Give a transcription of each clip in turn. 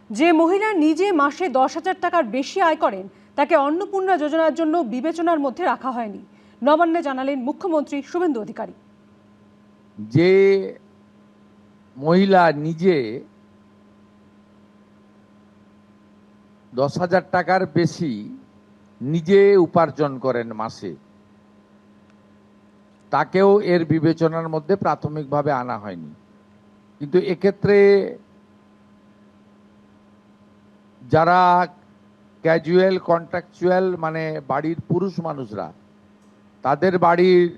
যে মহিলা নিজে মাসে 10,000 টাকার বেশি আয় করেন তাকে অন্নপূর্ণা যোজনার জন্য বিবেচনার মধ্যে রাখা হয়নি, নবান্নে জানালেন মুখ্যমন্ত্রী শুভেন্দু অধিকারী। যে মহিলা নিজে 10,000 টাকার বেশি নিজে উপার্জন করেন মাসে, তাকেও এর বিবেচনার মধ্যে প্রাথমিকভাবে আনা হয়নি। কিন্তু এক্ষেত্রে যারা ক্যাজুয়াল কন্ট্রাকচুয়াল মানে বাড়ির পুরুষ মানুষরা, তাদের বাড়ির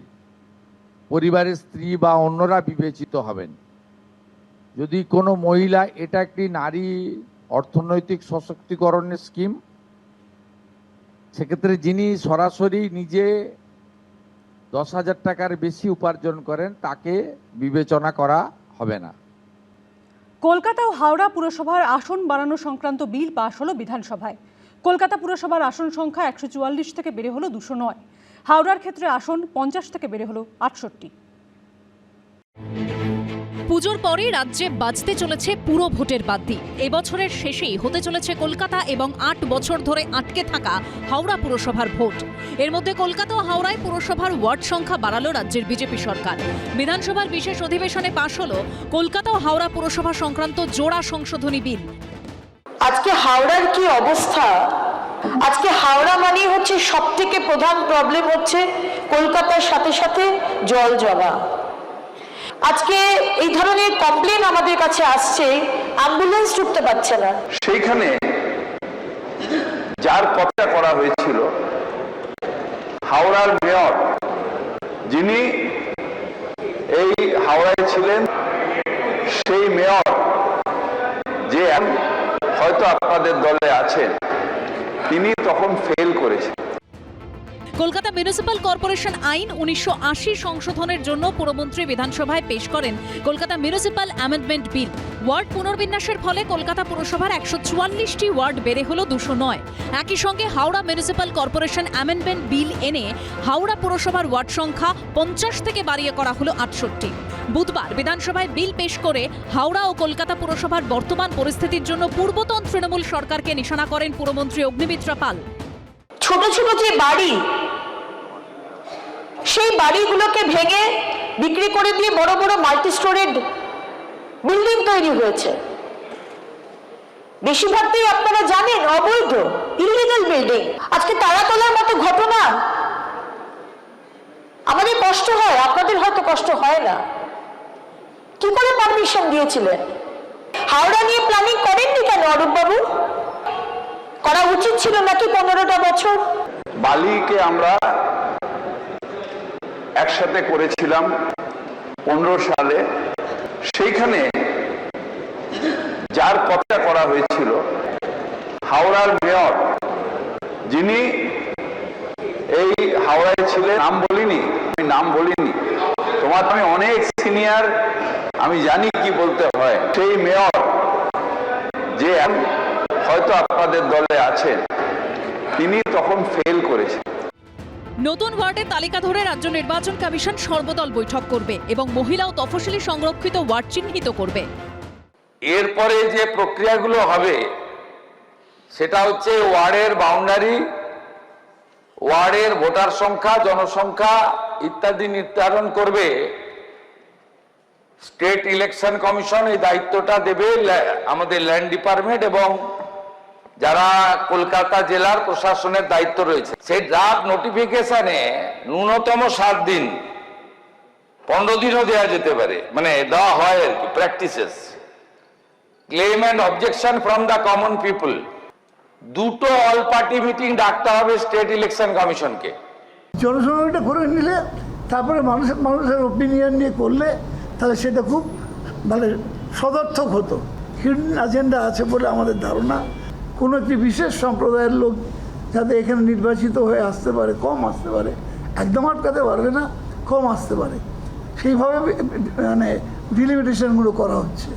পরিবারের স্ত্রী বা অন্যরা বিবেচিত হবেন। যদি কোনো মহিলা, এটা একটি নারী অর্থনৈতিক সশক্তিকরণের স্কিম, সেক্ষেত্রে যিনি সরাসরি নিজে 10,000 টাকার বেশি উপার্জন করেন তাকে বিবেচনা করা হবে না। কলকাতা ও হাওড়া পুরসভার আসন বাড়ানো সংক্রান্ত বিল পাশ হলো বিধানসভায়। কলকাতা পুরসভার আসন সংখ্যা 144 থেকে বেড়ে হলো 209। হাওড়ার ক্ষেত্রে আসন 50 থেকে বেড়ে হলো 68। পুজোর পরে রাজ্যে বাজতে চলেছে পুরো ভোটের বাদ্যি। এবছরের শেষেই হতে চলেছে কলকাতা এবং 8 বছর ধরে আটকে থাকা হাওড়া পুরসভার ভোট। এর মধ্যে কলকাতা ও হাওড়ায় পুরসভার ওয়ার্ড সংখ্যা বাড়ালো রাজ্যের বিজেপি সরকার। বিধানসভার বিশেষ অধিবেশনে পাশ হলো কলকাতা ও হাওড়া পুরসভা সংক্রান্ত জোড়া সংশোধনী বিল। আজকে হাওড়ার কি অবস্থা? আজকে হাওড়া মানে হচ্ছে সবথেকে প্রধান প্রবলেম হচ্ছে কলকাতার সাথে সাথে জল জমা। আজকে এই ধরনের কমপ্লেন আমাদের কাছে আসছে, অ্যাম্বুলেন্স ঢুকতে পারছে না। সেইখানে যার কথা করা হয়েছিল, হাওড়ার মেয়র যিনি এই হাওড়ায় ছিলেন, সেই মেয়র যে হয়তো আপনাদের দলে আছেন, তিনি তখন ফেল করেছেন। কলকাতা মিউনিসিপ্যাল কর্পোরেশন আইন 1980 সংশোধনের জন্য পুরমন্ত্রী বিধানসভায় পেশ করেন Kolkata municipal amendment bill. Ward পুনর্বিন্যাসের ফলে কলকাতা পুরসভার 144টি ওয়ার্ড বেড়ে হলো 209। একই সঙ্গে Howrah municipal corporation amendment bill এনে হাওড়া পুরসভার ওয়ার্ড সংখ্যা 50 থেকে বাড়িয়ে করা হলো 68। বুধবার বিধানসভায় বিল পেশ করে হাওড়া ও কলকাতা পুরসভার বর্তমান পরিস্থিতির জন্য পূর্বতন তৃণমূল সরকারকে নিশানা করেন পুরমন্ত্রী অগ্নিমিত্রা পাল। ছোট ছোট যে বাড়ি, সেই বাড়িগুলোকে ভেঙে বিক্রি করে দিয়ে বড় বড় মাল্টি স্টোরেড বিল্ডিং তৈরি হয়েছে। বেশিরভাগটাই আপনারা জানেন অবৈধ, ইলিগাল বিল্ডিং। আজকে তারাতলার মতো ঘটনা। আমাদের কষ্ট হয়, আপনাদের হয়তো কষ্ট হয় না। কি করে পারমিশন দিয়েছিলেন? হাওড়া নিয়ে প্ল্যানিং করেননি কেন অরূপ বাবু? করা উচিত ছিল নাকি 15টা বছর? বালিকে আমরা একসাথে করেছিলাম 15 সালে। সেইখানে যার কথা করা হয়েছিল, হাওড়ার মেয়র যিনি এই হাওড়ায় ছিলেন, নাম বলিনি, তোমার আমি অনেক সিনিয়র, আমি জানি কি বলতে হয়। সেই মেয়র যে হয়তো আপনাদের দলে আছেন, তিনি তখন ফেল করেছেন। নতুন ওয়ার্ডের তালিকা ধরে রাজ্য নির্বাচন কমিশন সর্বদল বৈঠক করবে এবং মহিলা ও তফসিলি সংরক্ষিত ওয়ার্ড চিহ্নিত করবে। এরপরে যে প্রক্রিয়াগুলো হবে সেটা হচ্ছে ওয়ার্ডের বাউন্ডারি, ওয়ার্ডের ভোটার সংখ্যা, জনসংখ্যা ইত্যাদি নির্ধারণ করবে স্টেট ইলেকশন কমিশন। এই দায়িত্বটা দেবে আমাদের ল্যান্ড ডিপার্টমেন্ট এবং যারা কলকাতা জেলার প্রশাসনের দায়িত্ব রয়েছে। সেই ড্রাফট নোটিফিকেশনে ন্যূনতম 7 দিন, 15 দিনও দেওয়া যেতে পারে, মানে দেওয়া হয় আর কি, practices. Claim and objection from the common people. 2টো অল পার্টি মিটিং ডাকতে হবে স্টেট ইলেকশন কমিশনকে। জনসংখ্যাটা করে নিলে, তারপরে মানুষের ওপিনিয়ন নিয়ে করলে, তাহলে সেটা খুব মানে সদর্থক হতো। হিডেন এজেন্ডা আছে বলে আমাদের ধারণা। কোনো একটি বিশেষ সম্প্রদায়ের লোক যাতে এখানে নির্বাচিত হয়ে আসতে পারে, কম আসতে পারে, একদম আটকাতে পারবে না, কম আসতে পারে, সেইভাবে মানে ডিলিমিটেশনগুলো করা হচ্ছে।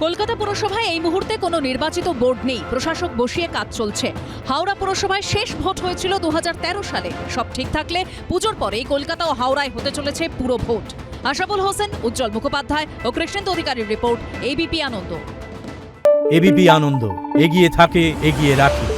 কলকাতা পুরসভায় এই মুহূর্তে কোনো নির্বাচিত বোর্ড নেই, প্রশাসক বসিয়ে কাজ চলছে। হাওড়া পুরসভায় শেষ ভোট হয়েছিল 2013 সালে। সব ঠিক থাকলে পুজোর পরেই কলকাতা ও হাওড়ায় হতে চলেছে পুরো ভোট। আশাফুল হোসেন, উজ্জ্বল মুখোপাধ্যায় ও কৃষ্ণেন্দু অধিকারীর রিপোর্ট, এবিপি আনন্দ। এবিপি আনন্দ, এগিয়ে থাকে, এগিয়ে রাখে।